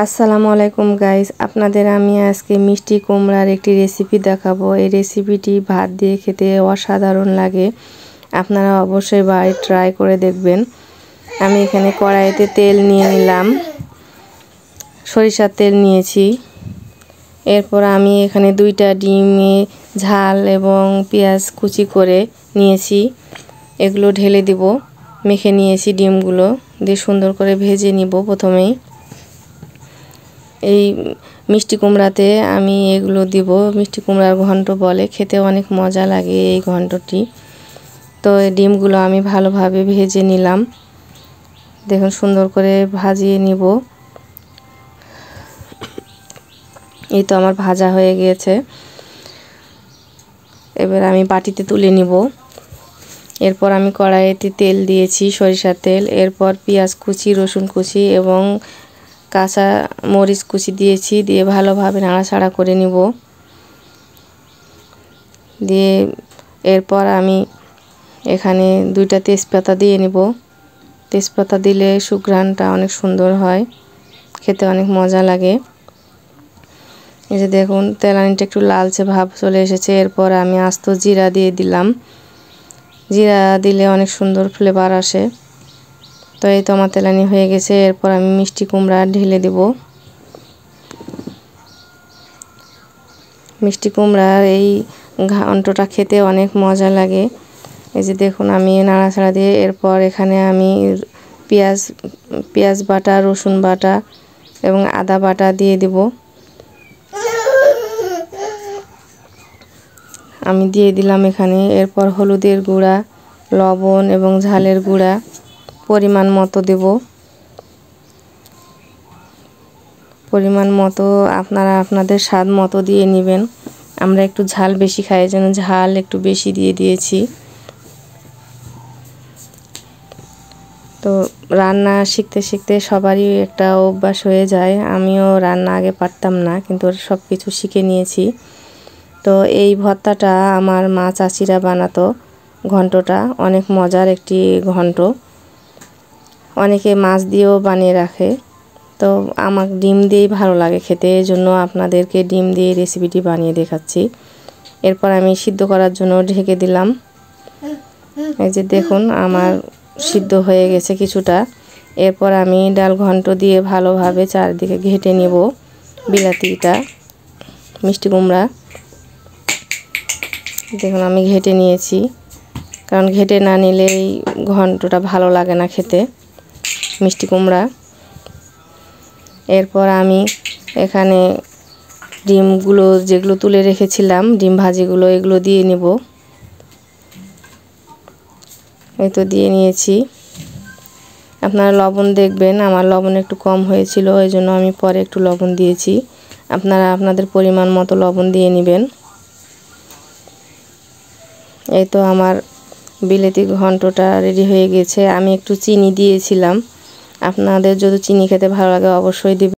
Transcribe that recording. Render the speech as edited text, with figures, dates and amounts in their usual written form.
আসসালামু আলাইকুম গাইস, আপনাদের আমি আজকে মিষ্টি কুমড়ার একটি রেসিপি দেখাবো। এই রেসিপিটি ভাত দিয়ে খেতে অসাধারণ লাগে। আপনারা অবশ্যই বাড়ি ট্রাই করে দেখবেন। আমি এখানে কড়াইতে তেল নিয়ে নিলাম, সরিষার তেল নিয়েছি। এরপর আমি এখানে 2টা ডিমে ঝাল এবং পেঁয়াজ কুচি করে নিয়েছি, এগুলো ঢেলে দিব। মেখে নিয়েছি ডিমগুলো দিয়ে সুন্দর করে ভেজে নিব। প্রথমেই এই মিষ্টি কুমড়াতে আমি এগুলো দিব। মিষ্টি কুমড়ার ঘন্ট বলে, খেতে অনেক মজা লাগে এই ঘন্টটি। তো এই ডিমগুলো আমি ভালোভাবে ভেজে নিলাম। দেখুন সুন্দর করে ভাজিয়ে নিব। এই তো আমার ভাজা হয়ে গিয়েছে। এবার আমি বাটিতে তুলে নিব। এরপর আমি কড়াইতে তেল দিয়েছি, সরিষার তেল। এরপর পেঁয়াজ কুচি, রসুন কুচি এবং কাঁচা মরিচ কুচি দিয়েছি, দিয়ে ভালোভাবে নাড়াচাড়া করে নিব। দিয়ে এরপর আমি এখানে 2টা তেজপাতা দিয়ে নিব। তেজপাতা দিলে সুঘ্রাণটা অনেক সুন্দর হয়, খেতে অনেক মজা লাগে। এই যে দেখুন তেলানিটা একটু লালচে ভাব চলে এসেছে। এরপর আমি আস্ত জিরা দিয়ে দিলাম। জিরা দিলে অনেক সুন্দর ফ্লেভার আসে। তো এই তো আমার তেলানি হয়ে গেছে। এরপর আমি মিষ্টি কুমড়া ঢেলে দেব। মিষ্টি কুমড়ার এই ঘন্টটা খেতে অনেক মজা লাগে। এই যে দেখুন আমি নাড়াচাড়া দিয়ে এরপর এখানে আমি পেঁয়াজ বাটা, রসুন বাটা এবং আদা বাটা দিয়ে দেব। আমি দিয়ে দিলাম এখানে। এরপর হলুদের গুঁড়া, লবণ এবং ঝালের গুঁড়া পরিমাণ মতো দেব। পরিমাণ মতো আপনারা আপনাদের স্বাদ মতো দিয়ে নেবেন। আমরা একটু ঝাল বেশি খাই, যেন ঝাল একটু বেশি দিয়ে দিয়েছি। তো রান্না শিখতে শিখতে সবারই একটা অভ্যাস হয়ে যায়। আমিও রান্না আগে পারতাম না, কিন্তু সব কিছু শিখে নিয়েছি। তো এই ভর্তাটা আমার মা চাচিরা বানাতো। ঘন্টটা অনেক মজার একটি ঘন্ট। অনেকে মাছ দিয়েও বানিয়ে রাখে। তো আমার ডিম দিয়েই ভালো লাগে খেতে, এই জন্য আপনাদেরকে ডিম দিয়ে রেসিপিটি বানিয়ে দেখাচ্ছি। এরপর আমি সিদ্ধ করার জন্য ঢেকে দিলাম। এই যে দেখুন আমার সিদ্ধ হয়ে গেছে কিছুটা। এরপর আমি ডাল ঘন্ট দিয়ে ভালোভাবে চারদিকে ঘেঁটে নেব। বিলাতিটা, মিষ্টি কুমড়া দেখুন আমি ঘেঁটে নিয়েছি, কারণ ঘেঁটে না নিলে এই ঘন্টটা ভালো লাগে না খেতে, মিষ্টি কুমড়া। এরপর আমি এখানে ডিমগুলো যেগুলো তুলে রেখেছিলাম, ডিম ভাজিগুলো, এগুলো দিয়ে নেব। এই তো দিয়ে নিয়েছি। আপনারা লবণ দেখবেন, আমার লবণ একটু কম হয়েছিল, এই জন্য আমি পরে একটু লবণ দিয়েছি। আপনারা আপনাদের পরিমাণ মতো লবণ দিয়ে নেবেন। এই তো আমার বিলেতি ঘন্টটা রেডি হয়ে গেছে। আমি একটু চিনি দিয়েছিলাম। আপনাদের যদি চিনি খেতে ভালো লাগে অবশ্যই দিবেন।